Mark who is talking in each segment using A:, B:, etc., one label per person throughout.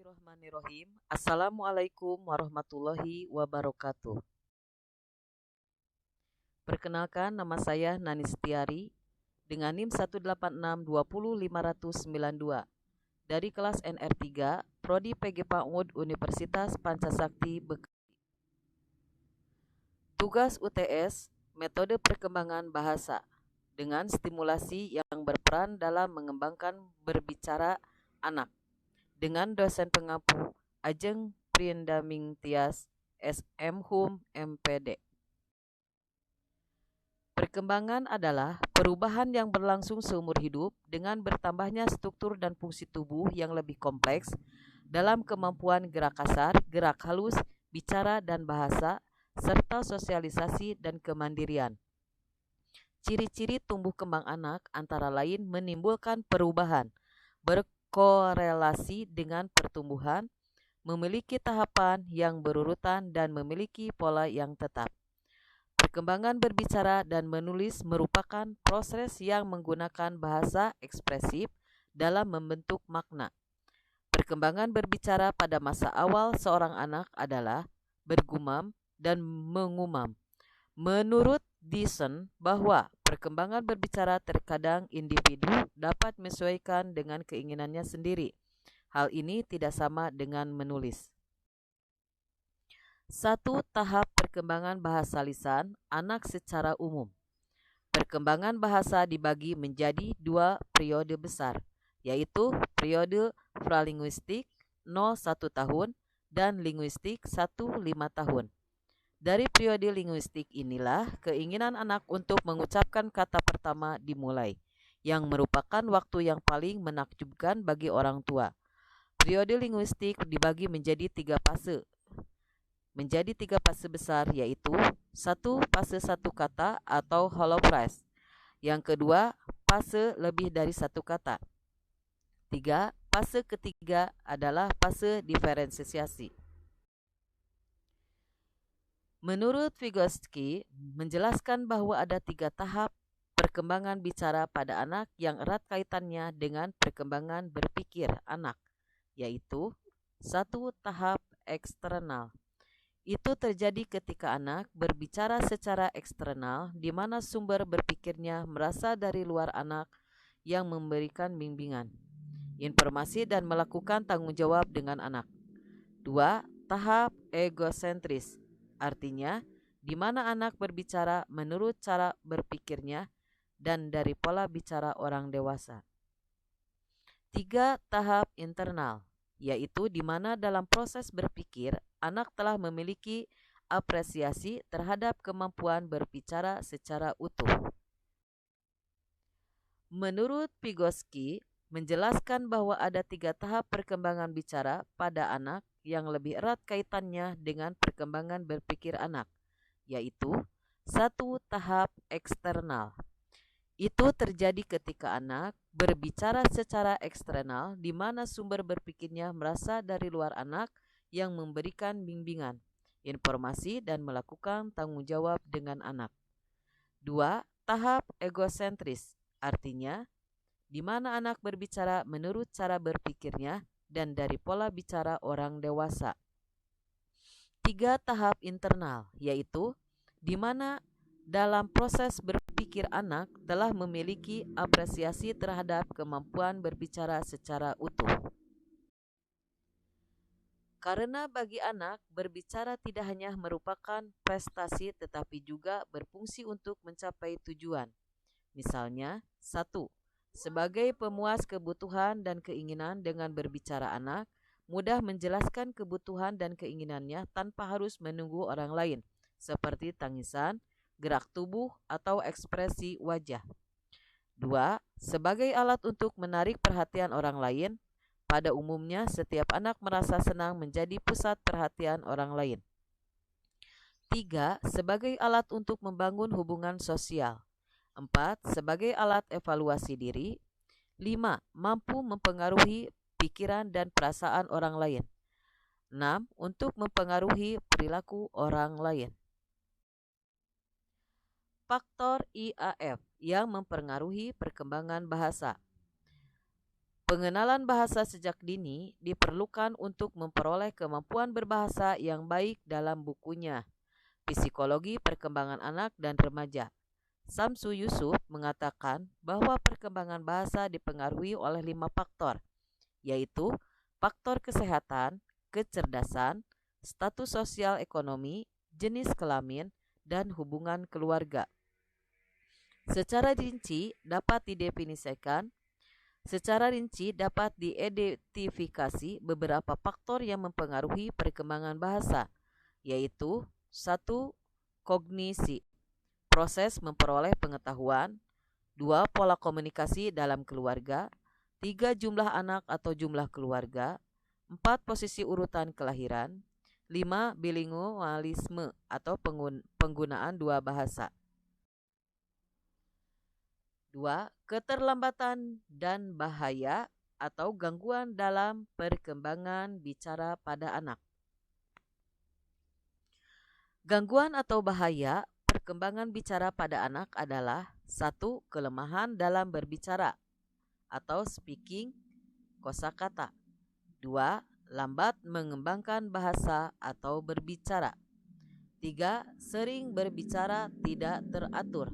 A: Bismillahirrahmanirrahim. Assalamualaikum warahmatullahi wabarakatuh. Perkenalkan, nama saya Nani Setiari dengan NIM 186205092 dari kelas NR3 Prodi PG PAUD Universitas Pancasakti Bekasi. Tugas UTS, metode perkembangan bahasa dengan stimulasi yang berperan dalam mengembangkan berbicara anak. Dengan dosen pengampu Ajeng Priendaming Tias SM Hum MPD. Perkembangan adalah perubahan yang berlangsung seumur hidup dengan bertambahnya struktur dan fungsi tubuh yang lebih kompleks dalam kemampuan gerak kasar, gerak halus, bicara dan bahasa, serta sosialisasi dan kemandirian. Ciri-ciri tumbuh kembang anak antara lain menimbulkan perubahan, berkorelasi dengan pertumbuhan, memiliki tahapan yang berurutan dan memiliki pola yang tetap. Perkembangan berbicara dan menulis merupakan proses yang menggunakan bahasa ekspresif dalam membentuk makna. Perkembangan berbicara pada masa awal seorang anak adalah bergumam dan mengumam. Menurut Dyson, bahwa perkembangan berbicara terkadang individu dapat menyesuaikan dengan keinginannya sendiri. Hal ini tidak sama dengan menulis. 1. Tahap perkembangan bahasa lisan anak secara umum. Perkembangan bahasa dibagi menjadi dua periode besar, yaitu periode pralinguistik 0-1 tahun dan linguistik 1-5 tahun. Dari periode linguistik inilah keinginan anak untuk mengucapkan kata pertama dimulai, yang merupakan waktu yang paling menakjubkan bagi orang tua. Periode linguistik dibagi menjadi tiga fase besar, yaitu 1. Fase satu kata atau hollow phrase. Yang kedua, fase lebih dari satu kata. 3. Fase ketiga adalah fase diferensiasi. Menurut Vygotsky, menjelaskan bahwa ada 3 tahap perkembangan bicara pada anak yang erat kaitannya dengan perkembangan berpikir anak, yaitu 1. Tahap eksternal. Itu terjadi ketika anak berbicara secara eksternal, di mana sumber berpikirnya berasal dari luar anak yang memberikan bimbingan, informasi dan melakukan tanggung jawab dengan anak. 2. Tahap egosentris, artinya di mana anak berbicara menurut cara berpikirnya dan dari pola bicara orang dewasa. 3. Tahap internal, yaitu di mana dalam proses berpikir anak telah memiliki apresiasi terhadap kemampuan berbicara secara utuh. Menurut Vygotsky, menjelaskan bahwa ada 3 tahap perkembangan bicara pada anak yang lebih erat kaitannya dengan perkembangan berpikir anak, yaitu 1. Tahap eksternal. Itu terjadi ketika anak berbicara secara eksternal, di mana sumber berpikirnya berasal dari luar anak yang memberikan bimbingan, informasi dan melakukan tanggung jawab dengan anak. 2. Tahap egosentris, artinya di mana anak berbicara menurut cara berpikirnya dan dari pola bicara orang dewasa. 3. Tahap internal, yaitu di mana dalam proses berpikir anak telah memiliki apresiasi terhadap kemampuan berbicara secara utuh. Karena bagi anak, berbicara tidak hanya merupakan prestasi tetapi juga berfungsi untuk mencapai tujuan. Misalnya, 1. Sebagai pemuas kebutuhan dan keinginan, dengan berbicara anak mudah menjelaskan kebutuhan dan keinginannya tanpa harus menunggu orang lain, seperti tangisan, gerak tubuh, atau ekspresi wajah. 2. Sebagai alat untuk menarik perhatian orang lain. Pada umumnya, setiap anak merasa senang menjadi pusat perhatian orang lain. 3. Sebagai alat untuk membangun hubungan sosial. 4. Sebagai alat evaluasi diri. 5. Mampu mempengaruhi pikiran dan perasaan orang lain. 6. Untuk mempengaruhi perilaku orang lain. Faktor IAF yang mempengaruhi perkembangan bahasa. Pengenalan bahasa sejak dini diperlukan untuk memperoleh kemampuan berbahasa yang baik dalam bukunya Psikologi Perkembangan Anak dan Remaja. Samsu Yusuf mengatakan bahwa perkembangan bahasa dipengaruhi oleh 5 faktor, yaitu faktor kesehatan, kecerdasan, status sosial ekonomi, jenis kelamin, dan hubungan keluarga. Secara rinci dapat diidentifikasi beberapa faktor yang mempengaruhi perkembangan bahasa, yaitu 1. Kognisi, proses memperoleh pengetahuan. 2. Pola komunikasi dalam keluarga. 3. Jumlah anak atau jumlah keluarga. 4. Posisi urutan kelahiran. 5. Bilingualisme atau penggunaan dua bahasa. 2. Keterlambatan dan bahaya atau gangguan dalam perkembangan bicara pada anak. Gangguan atau bahaya perkembangan bicara pada anak adalah 1. Kelemahan dalam berbicara atau speaking kosakata. 2. Lambat mengembangkan bahasa atau berbicara. 3. Sering berbicara tidak teratur.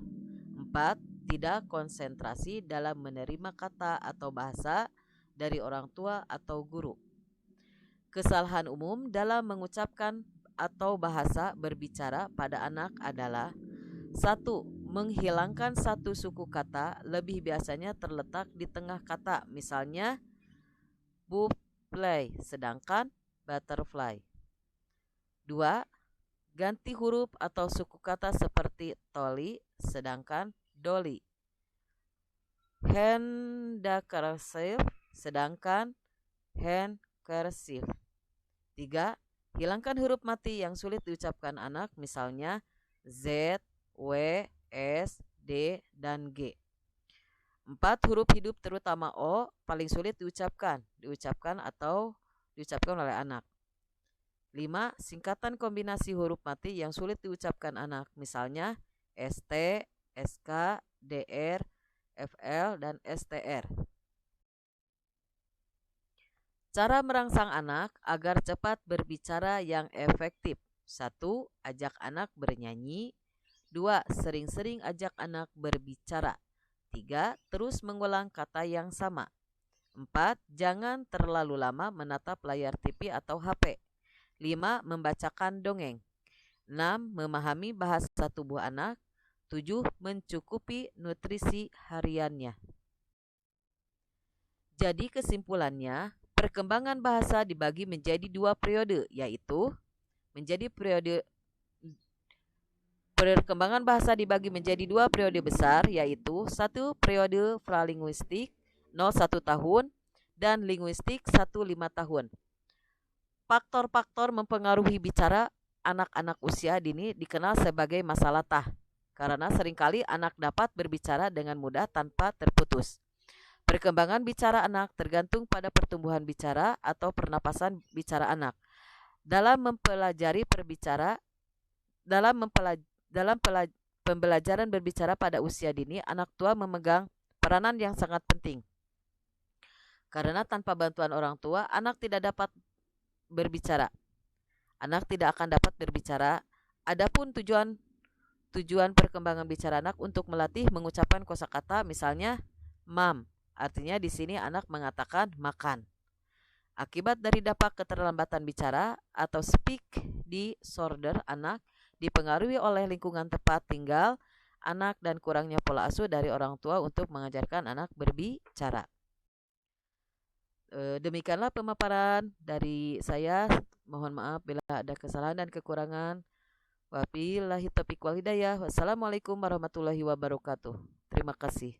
A: 4. Tidak konsentrasi dalam menerima kata atau bahasa dari orang tua atau guru. Kesalahan umum dalam mengucapkan atau bahasa berbicara pada anak adalah 1. Menghilangkan satu suku kata, lebih biasanya terletak di tengah kata, misalnya buffet sedangkan butterfly. 2. Ganti huruf atau suku kata seperti toli sedangkan dolly. Handkerchief sedangkan handkerchief. 3. Hilangkan huruf mati yang sulit diucapkan anak, misalnya Z, W, S, D, dan G. 4. Huruf hidup terutama O paling sulit diucapkan oleh anak. 5. Singkatan kombinasi huruf mati yang sulit diucapkan anak, misalnya ST, SK, DR, FL, dan STR. Cara merangsang anak agar cepat berbicara yang efektif. 1. Ajak anak bernyanyi. 2. Sering-sering ajak anak berbicara. 3. Terus mengulang kata yang sama. 4. Jangan terlalu lama menatap layar TV atau HP. 5. Membacakan dongeng. 6. Memahami bahasa tubuh anak. 7. Mencukupi nutrisi hariannya. Jadi kesimpulannya, perkembangan bahasa dibagi menjadi 2 periode, yaitu perkembangan bahasa dibagi menjadi 2 periode besar, yaitu 1. Periode pralinguistik 0-1 tahun dan linguistik 1-5 tahun. Faktor-faktor mempengaruhi bicara anak-anak usia dini dikenal sebagai masalah tah, karena seringkali anak dapat berbicara dengan mudah tanpa terputus. Perkembangan bicara anak tergantung pada pertumbuhan bicara atau pernapasan bicara anak. Dalam pembelajaran berbicara pada usia dini, anak tua memegang peranan yang sangat penting. Karena tanpa bantuan orang tua, anak tidak dapat berbicara. Anak tidak akan dapat berbicara. Adapun tujuan perkembangan bicara anak untuk melatih mengucapkan kosakata, misalnya mam. Artinya di sini anak mengatakan makan. Akibat dari dampak keterlambatan bicara atau speak disorder anak dipengaruhi oleh lingkungan tempat tinggal anak dan kurangnya pola asuh dari orang tua untuk mengajarkan anak berbicara. Demikianlah pemaparan dari saya. Mohon maaf bila ada kesalahan dan kekurangan. Wabillahi taufiq wal hidayah. Wassalamualaikum warahmatullahi wabarakatuh. Terima kasih.